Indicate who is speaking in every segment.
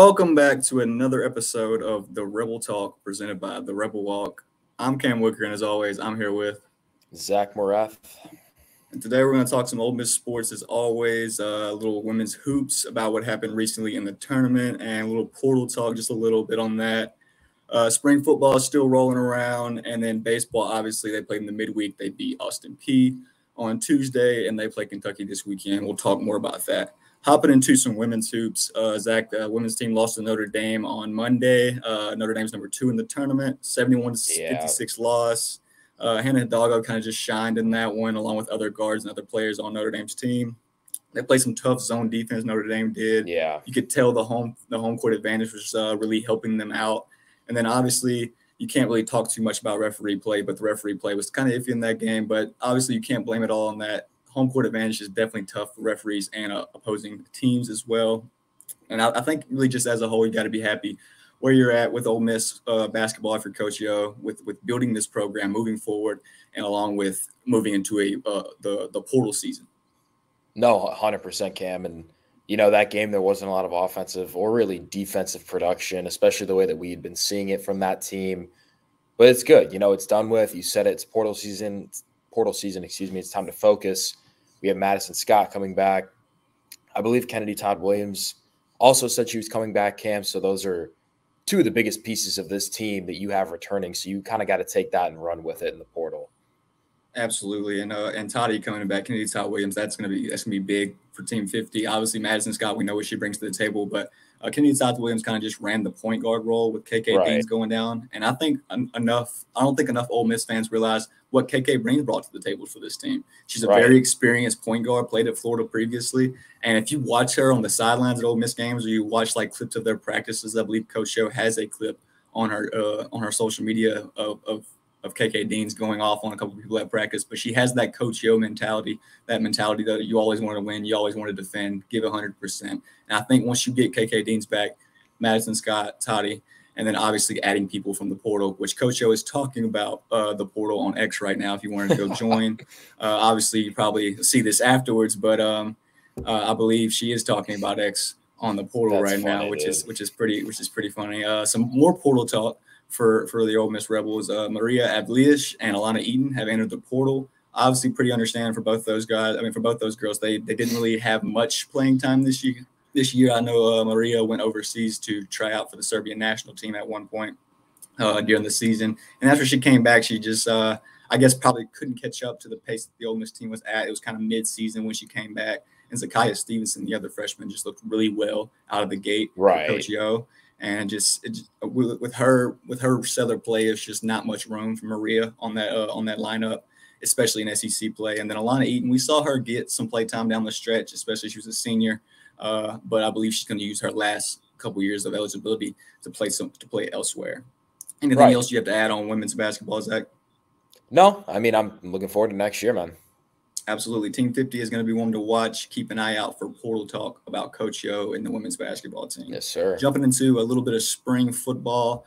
Speaker 1: Welcome back to another episode of the Rebel Talk presented by the Rebel Walk. I'm Kam Wicker, and as always, I'm here with
Speaker 2: Zach Moreth.
Speaker 1: And today we're going to talk some Ole Miss sports as always, a little women's hoops about what happened recently in the tournament, and a little portal talk, just a little bit on that. Spring football is still rolling around, and then baseball, obviously, they played in the midweek. They beat Austin Peay on Tuesday, and they play Kentucky this weekend. We'll talk more about that. Hopping into some women's hoops, Zach, the women's team lost to Notre Dame on Monday. Notre Dame's number 2 in the tournament, 71-56 loss. Hannah Hidalgo kind of just shined in that one, along with other guards and other players on Notre Dame's team. They played some tough zone defense. Notre Dame did.
Speaker 2: Yeah,
Speaker 1: you could tell the home court advantage was really helping them out. And then obviously you can't really talk too much about referee play, but the referee play was kind of iffy in that game. But obviously you can't blame it all on that. Home court advantage is definitely tough for referees and opposing teams as well. And I think really just as a whole, you got to be happy where you're at with Ole Miss basketball for Coach Yo, with building this program moving forward, and along with moving into the portal season.
Speaker 2: No, 100% Cam. And, you know, that game, there wasn't a lot of offensive or really defensive production, especially the way that we had been seeing it from that team. But it's good. You know, it's done with. You said it's portal season. It's time to focus. We have Madison Scott coming back. I believe Kennedy Todd Williams also said she was coming back, Cam. So those are two of the biggest pieces of this team that you have returning. So you kind of got to take that and run with it in the portal.
Speaker 1: Absolutely. And Toddy coming back, Kennedy Todd Williams, that's gonna be big for Team 50. Obviously, Madison Scott, we know what she brings to the table, but Kennedy Todd Williams kind of just ran the point guard role with KK Deans going down. And I think I don't think enough Ole Miss fans realize what KK Breen brought to the table for this team. She's a very experienced point guard, played at Florida previously. And if you watch her on the sidelines at Ole Miss games, or you watch like clips of their practices, I believe Coach Show has a clip on her social media of KK Deans going off on a couple of people at practice. But she has that Coach Yo mentality, that you always want to win, you always want to defend, give 100%. And I think once you get KK Deans back, Madison Scott, Toddy, and then obviously adding people from the portal, which Coach Yo is talking about the portal on X right now if you wanted to go join. Obviously, you probably see this afterwards, but I believe she is talking about X on the portal now, which is pretty funny. Some more portal talk for the Ole Miss Rebels. Maria Avlish and Alana Eaton have entered the portal. Obviously, pretty understanding for both those guys. I mean, for both those girls, they didn't really have much playing time this year. I know Maria went overseas to try out for the Serbian national team at one point during the season. And after she came back, she just, I guess, probably couldn't catch up to the pace that the Ole Miss team was at. It was kind of mid-season when she came back. And Zakiya Stevenson, the other freshman, just looked really well out of the gate for Coach Yo. And with her stellar play, there's just not much room for Maria on that lineup, especially in SEC play. And then Alana Eaton, we saw her get some play time down the stretch, especially she was a senior. But I believe she's going to use her last couple years of eligibility to play elsewhere. Anything else you have to add on women's basketball, Zach?
Speaker 2: No, I mean, I'm looking forward to next year, man.
Speaker 1: Absolutely. Team 50 is going to be one to watch. Keep an eye out for portal talk about Coach Yo and the women's basketball team.
Speaker 2: Yes, sir.
Speaker 1: Jumping into a little bit of spring football.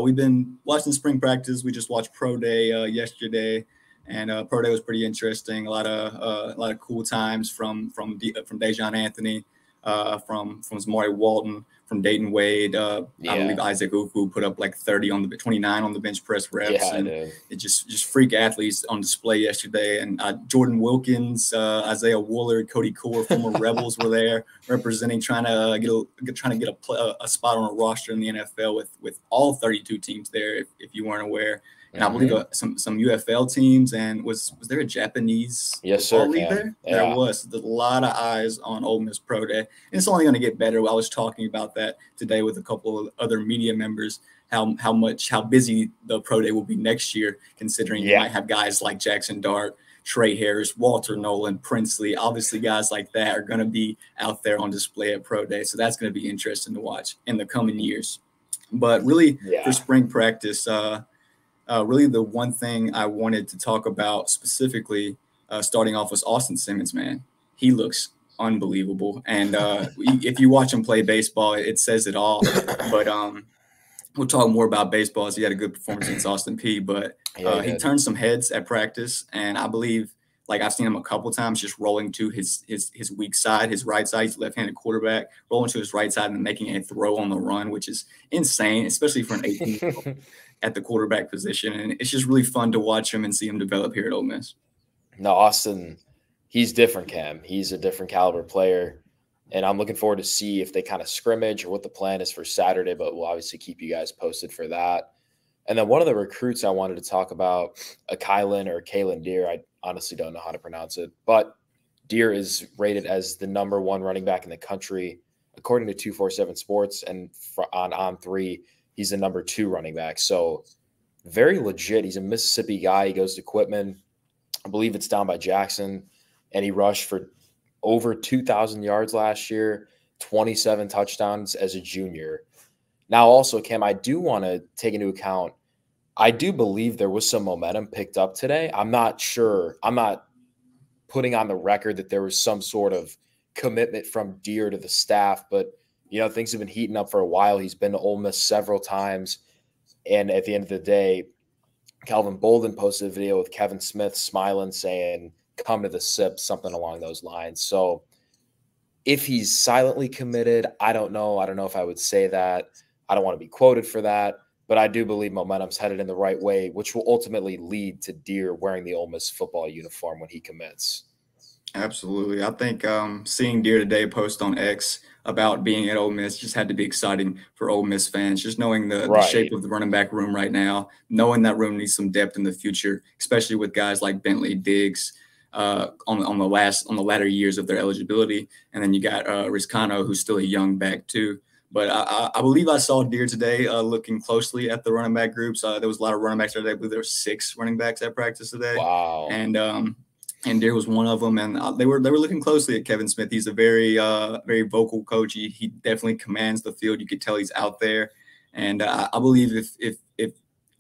Speaker 1: We've been watching spring practice. We just watched Pro Day yesterday, and Pro Day was pretty interesting. A lot of cool times from Dejon Anthony, from Zamari Walton, from Dayton Wade. I believe Isaac Uku put up like 29 on the bench press reps. And it just freak athletes on display yesterday. And Jordan Wilkins, Isaiah Woolard, Cody Core, former Rebels were there representing, trying to get a spot on a roster in the NFL with all 32 teams there, if you weren't aware. And I believe some UFL teams, and was there a Japanese league there? Yeah. There was. There's a lot of eyes on Ole Miss Pro Day, and it's only going to get better. I was talking about that today with a couple of other media members, how busy the Pro Day will be next year, considering you might have guys like Jackson Dart, Trey Harris, Walter Nolan, Princely. Obviously, guys like that are going to be out there on display at Pro Day, so that's going to be interesting to watch in the coming years. But really, for spring practice, really the one thing I wanted to talk about specifically, starting off, was Austin Simmons, man. He looks unbelievable. And if you watch him play baseball, it says it all. But we'll talk more about baseball, as he had a good performance against Austin Peay. But he turned some heads at practice, and I believe Like I've seen him a couple times just rolling to his weak side, his right side. He's a left-handed quarterback, rolling to his right side and making a throw on the run, which is insane, especially for an 18 at the quarterback position. And it's just really fun to watch him and see him develop here at Ole Miss.
Speaker 2: No, Austin, he's different, Cam. He's a different caliber player. And I'm looking forward to see if they kind of scrimmage or what the plan is for Saturday, but we'll obviously keep you guys posted for that. And then one of the recruits I wanted to talk about, a Kalen Deere. I honestly don't know how to pronounce it, but Deere is rated as the #1 running back in the country, according to 247 Sports. And on 3, he's the #2 running back. So very legit. He's a Mississippi guy. He goes to Quitman. I believe it's down by Jackson. And he rushed for over 2,000 yards last year, 27 touchdowns as a junior. Now, also, Cam, I do want to take into account, I do believe there was some momentum picked up today. I'm not sure. I'm not putting on the record that there was some sort of commitment from Deere to the staff, but, things have been heating up for a while. He's been to Ole Miss several times. And at the end of the day, Calvin Bolden posted a video with Kevin Smith smiling, saying, "Come to the SIP," something along those lines. So if he's silently committed, I don't know. I don't know if I would say that. I don't want to be quoted for that, but I do believe momentum's headed in the right way, which will ultimately lead to Deere wearing the Ole Miss football uniform when he commits.
Speaker 1: Absolutely. I think seeing Deere today post on X about being at Ole Miss just had to be exciting for Ole Miss fans. Just knowing the shape of the running back room right now, knowing that room needs some depth in the future, especially with guys like Bentley, Diggs, on the latter years of their eligibility. And then you got Rizcano, who's still a young back too. But I believe I saw Deere today looking closely at the running back groups. There was a lot of running backs today. I believe there were 6 running backs at practice today.
Speaker 2: Wow.
Speaker 1: And Deere was one of them. And they were looking closely at Kevin Smith. He's a very vocal coach. He definitely commands the field. You could tell he's out there. And I believe if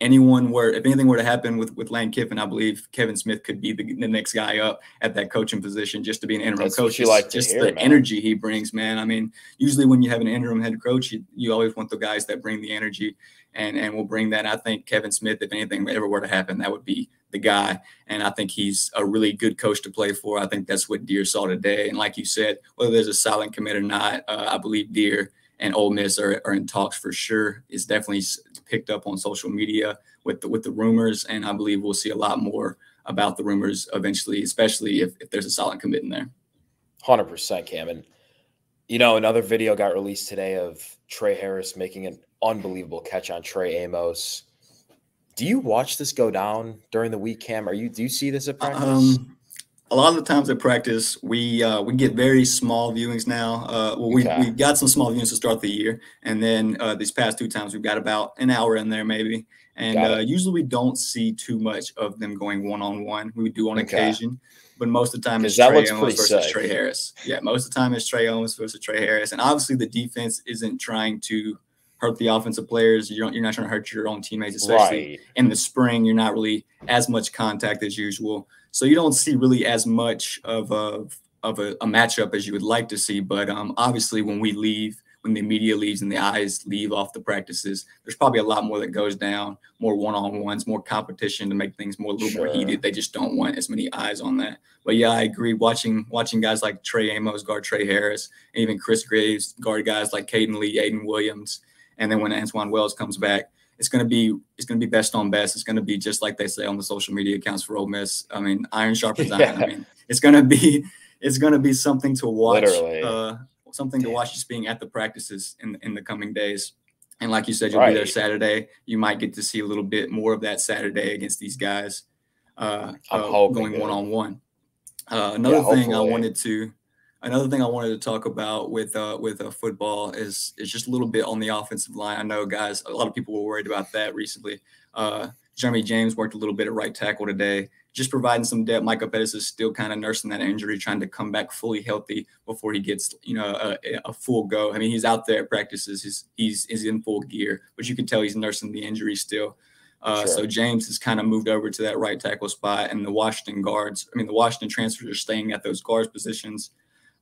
Speaker 1: anything were to happen with Lane Kiffin, I believe Kevin Smith could be the next guy up at that coaching position, just to be an interim coach. The energy he brings, man. I mean, usually when you have an interim head coach, you always want the guys that bring the energy and will bring that. I think Kevin Smith, if anything ever were to happen, that would be the guy. And I think he's a really good coach to play for. I think that's what Deere saw today. And like you said, whether there's a silent commit or not, I believe Deere and Ole Miss are in talks for sure. It's definitely picked up on social media with the rumors, and I believe we'll see a lot more about the rumors eventually, especially if there's a solid commit in there.
Speaker 2: 100%, Cam. And, another video got released today of Trey Harris making an unbelievable catch on Trey Amos. Do you watch this go down during the week, Cam? Do you see this at practice?
Speaker 1: A lot of the times at practice, we get very small viewings now. We got some small viewings to start the year, and then these past 2 times we've got about an hour in there maybe. And usually we don't see too much of them going one-on-one. We do on occasion, but most of the time it's Trey Owens versus Trey Harris. Yeah, most of the time it's Trey Owens versus Trey Harris. And obviously the defense isn't trying to hurt the offensive players. You're not trying to hurt your own teammates, especially in the spring. You're not really as much contact as usual. So you don't see really as much of a matchup as you would like to see. But obviously when the media leaves and the eyes leave off the practices, there's probably a lot more that goes down, more one-on-ones, more competition to make things a little more heated. They just don't want as many eyes on that. But yeah, I agree. Watching guys like Trey Amos guard Trey Harris, and even Chris Graves guard guys like Caden Lee, Aiden Williams, and then when Antoine Wells comes back, it's going to be best on best. It's going to be just like they say on the social media accounts for Ole Miss. I mean, iron sharpens iron. I mean, it's going to be something to watch. Literally. Something to watch just being at the practices in the coming days. And like you said, you'll be there Saturday. You might get to see a little bit more of that Saturday against these guys going one-on-one. Another thing I wanted to talk about with football is just a little bit on the offensive line. I know, guys, a lot of people were worried about that recently. Jeremy James worked a little bit at right tackle today, just providing some depth. Micah Pettis is still kind of nursing that injury, trying to come back fully healthy before he gets, a full go. I mean, he's out there at practices. He's in full gear, but you can tell he's nursing the injury still. So James has kind of moved over to that right tackle spot, and the Washington transfers are staying at those guards positions.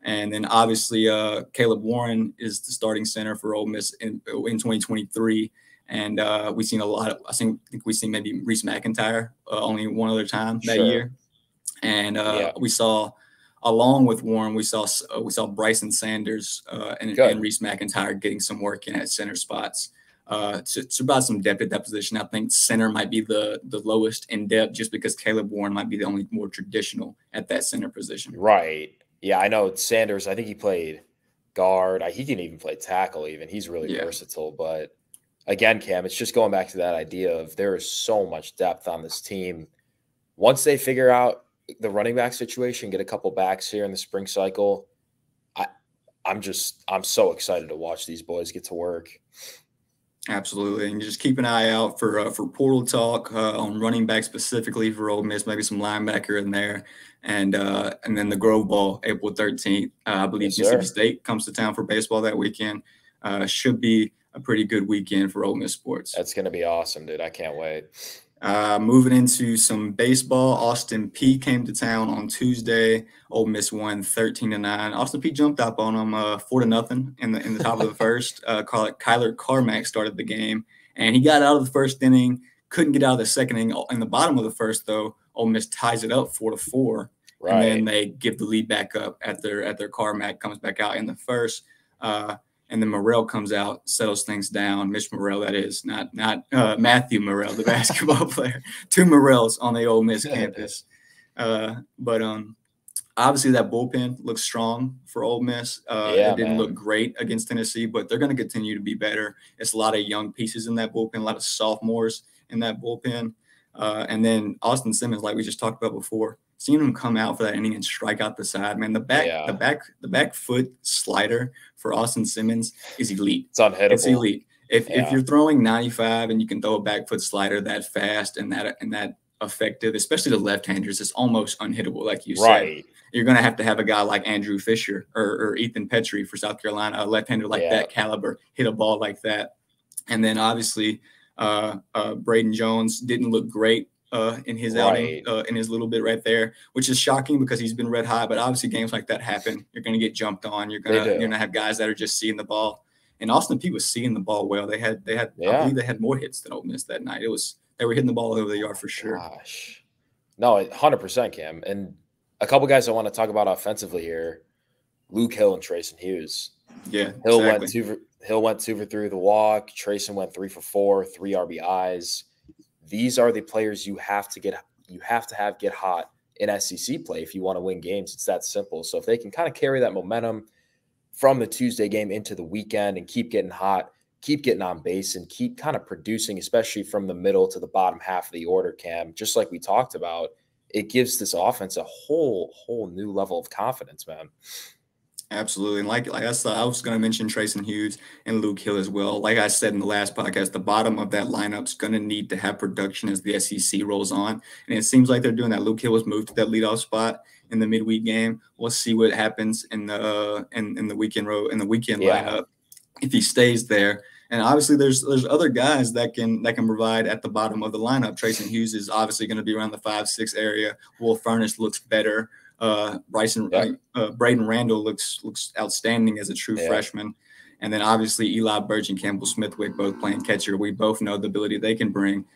Speaker 1: And then obviously Caleb Warren is the starting center for Ole Miss in 2023. And we've seen a lot of, I think we've seen maybe Reese McIntyre only one other time that year. And we saw, along with Warren, we saw Bryson Sanders and Reese McIntyre getting some work in at center spots. To provide some depth at that position. I think center might be the lowest in depth just because Caleb Warren might be the only more traditional at that center position.
Speaker 2: Right. Yeah, I know Sanders, I think he played guard. He can even play tackle even. He's really versatile. But again, Cam, it's just going back to that idea of there is so much depth on this team. Once they figure out the running back situation, get a couple backs here in the spring cycle, I'm so excited to watch these boys get to work.
Speaker 1: Absolutely, and just keep an eye out for portal talk on running back specifically for Ole Miss, maybe some linebacker in there, and then the Grove Bowl, April 13th. I believe Mississippi State comes to town for baseball that weekend. Should be a pretty good weekend for Ole Miss sports.
Speaker 2: That's going to be awesome, dude. I can't wait.
Speaker 1: Moving into some baseball, Austin Peay came to town on Tuesday. Ole Miss won 13-9. Austin Peay jumped up on them 4-0 in the top of the first. Kyler Carmack started the game, and he got out of the first inning. Couldn't get out of the second inning. In the bottom of the first, though, Ole Miss ties it up 4-4, and then they give the lead back up at their Carmack comes back out in the first. And then Moreth comes out, settles things down. Mitch Moreth, that is, not Matthew Moreth, the basketball player. 2 Moreths on the Ole Miss campus. But obviously that bullpen looks strong for Ole Miss. It didn't look great against Tennessee, but they're going to continue to be better. It's a lot of young pieces in that bullpen, a lot of sophomores in that bullpen. And then Austin Simmons, like we just talked about before, seeing him come out for that inning and strike out the side, man, the back foot slider for Austin Simmons is elite.
Speaker 2: It's unhittable.
Speaker 1: It's elite. If you're throwing 95 and you can throw a back foot slider that fast and that effective, especially the left-handers, it's almost unhittable, like you said. You're going to have a guy like Andrew Fisher or Ethan Petrie for South Carolina, a left-hander like that caliber, hit a ball like that. And then obviously Braden Jones didn't look great in his outing, in his little bit right there, which is shocking because he's been red hot. But obviously, games like that happen. You're going to get jumped on. You're gonna have guys that are just seeing the ball. And Austin Peay was seeing the ball well. They had I believe they had more hits than Ole Miss that night. They were hitting the ball over the yard for sure.
Speaker 2: Gosh, no, 100%, Cam. And a couple guys I want to talk about offensively here: Luke Hill and Trayson Hughes.
Speaker 1: Yeah,
Speaker 2: Hill went 2 for 3 with the walk. Trayson went 3 for 4, 3 RBIs. These are the players you have to get hot in SEC play if you want to win games. It's that simple. So if they can kind of carry that momentum from the Tuesday game into the weekend and keep getting hot, keep getting on base, and keep kind of producing, especially from the middle to the bottom half of the order, Cam, just like we talked about, it gives this offense a whole new level of confidence, man.
Speaker 1: Absolutely. And like I said, I was going to mention Trayson Hughes and Luke Hill as well. Like I said in the last podcast, the bottom of that lineup's going to need to have production as the SEC rolls on. And it seems like they're doing that. Luke Hill was moved to that leadoff spot in the midweek game. We'll see what happens in the weekend lineup if he stays there. And obviously there's other guys that can provide at the bottom of the lineup. Trayson Hughes is obviously going to be around the 5-6 area. Will Furnish looks better. Braden Randall looks outstanding as a true freshman. And then obviously Eli Birch and Campbell Smithwick both playing catcher. We both know the ability they can bring.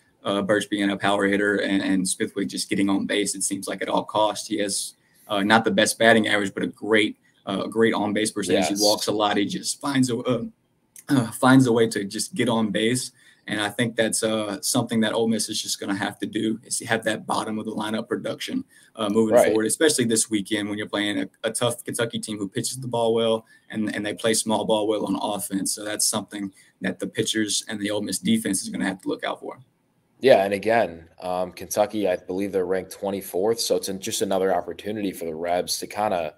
Speaker 1: Birch being a power hitter and Smithwick just getting on base, it seems like at all costs. He has not the best batting average, but a great on-base percentage. He walks a lot. He just finds a way to just get on base. And I think that's something that Ole Miss is just going to have to do is have that bottom of the lineup production moving forward, especially this weekend when you're playing a tough Kentucky team who pitches the ball well and they play small ball well on offense. So that's something that the pitchers and the Ole Miss defense is going to have to look out for.
Speaker 2: Yeah, and again, Kentucky, I believe they're ranked 24th, so it's just another opportunity for the Rebs to kind of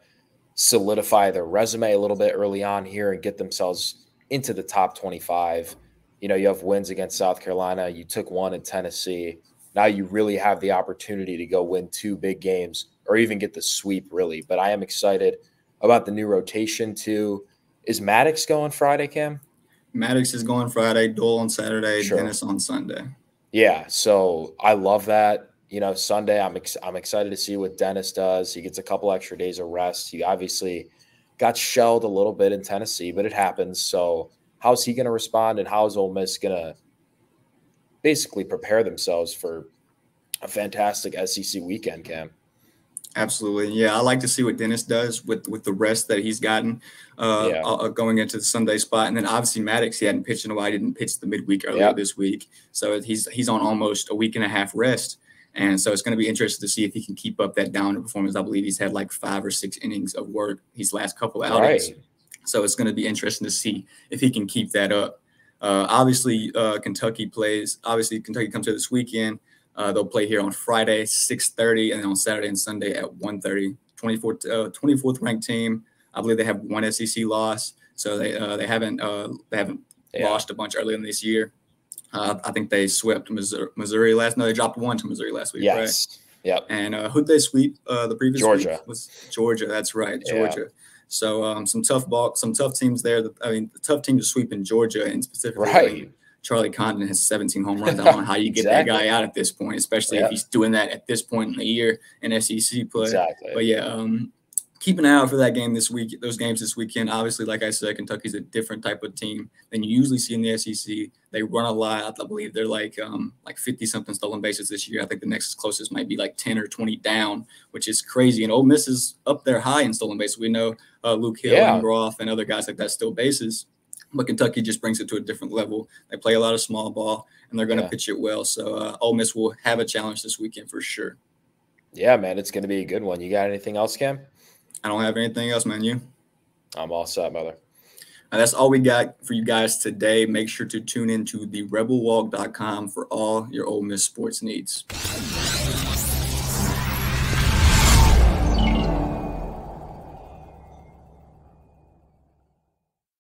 Speaker 2: solidify their resume a little bit early on here and get themselves into the top 25. You know, you have wins against South Carolina. You took one in Tennessee. Now you really have the opportunity to go win 2 big games or even get the sweep, really. But I am excited about the new rotation, too. Is Maddox going Friday, Cam?
Speaker 1: Maddox is going Friday, Dole on Saturday, Dennis on Sunday.
Speaker 2: Yeah, so I love that. You know, Sunday, I'm excited to see what Dennis does. He gets a couple extra days of rest. He obviously got shelled a little bit in Tennessee, but it happens. So how's he going to respond, and how is Ole Miss going to basically prepare themselves for a fantastic SEC weekend, Cam?
Speaker 1: Absolutely. Yeah, I like to see what Dennis does with the rest that he's gotten going into the Sunday spot. And then obviously Maddox, he hadn't pitched in a while. He didn't pitch the midweek earlier this week. So he's on almost a week and a half rest. And so it's going to be interesting to see if he can keep up that downward performance. I believe he's had like 5 or 6 innings of work these last couple of outings. Right. So it's going to be interesting to see if he can keep that up. Obviously, Kentucky comes here this weekend. They'll play here on Friday, 6:30, and then on Saturday and Sunday at 1:30. 24th ranked team. I believe they have 1 SEC loss, so they haven't lost a bunch earlier in this year. I think they swept Missouri last. No, they dropped 1 to Missouri last week.
Speaker 2: Yes.
Speaker 1: Right?
Speaker 2: Yep.
Speaker 1: And who'd they sweep the previous
Speaker 2: Georgia.
Speaker 1: week? Was Georgia. That's right, Georgia. So some tough teams there. The tough team to sweep in Georgia, and specifically Charlie Condon has 17 home runs. I don't know how you get that guy out at this point, especially if he's doing that at this point in the year in SEC play.
Speaker 2: Exactly.
Speaker 1: But yeah, keep an eye out for that game this week. Those games this weekend. Obviously, like I said, Kentucky's a different type of team than you usually see in the SEC. They run a lot. I believe they're like 50-something stolen bases this year. I think the next closest might be like 10 or 20 down, which is crazy. And Ole Miss is up there high in stolen bases. We know Luke Hill and Moreth and other guys like that steal bases. But Kentucky just brings it to a different level. They play a lot of small ball, and they're going to pitch it well. So Ole Miss will have a challenge this weekend for sure.
Speaker 2: Yeah, man, it's going to be a good one. You got anything else, Cam?
Speaker 1: I don't have anything else, man. You?
Speaker 2: I'm all set, brother.
Speaker 1: And that's all we got for you guys today. Make sure to tune in to therebelwalk.com for all your Ole Miss sports needs.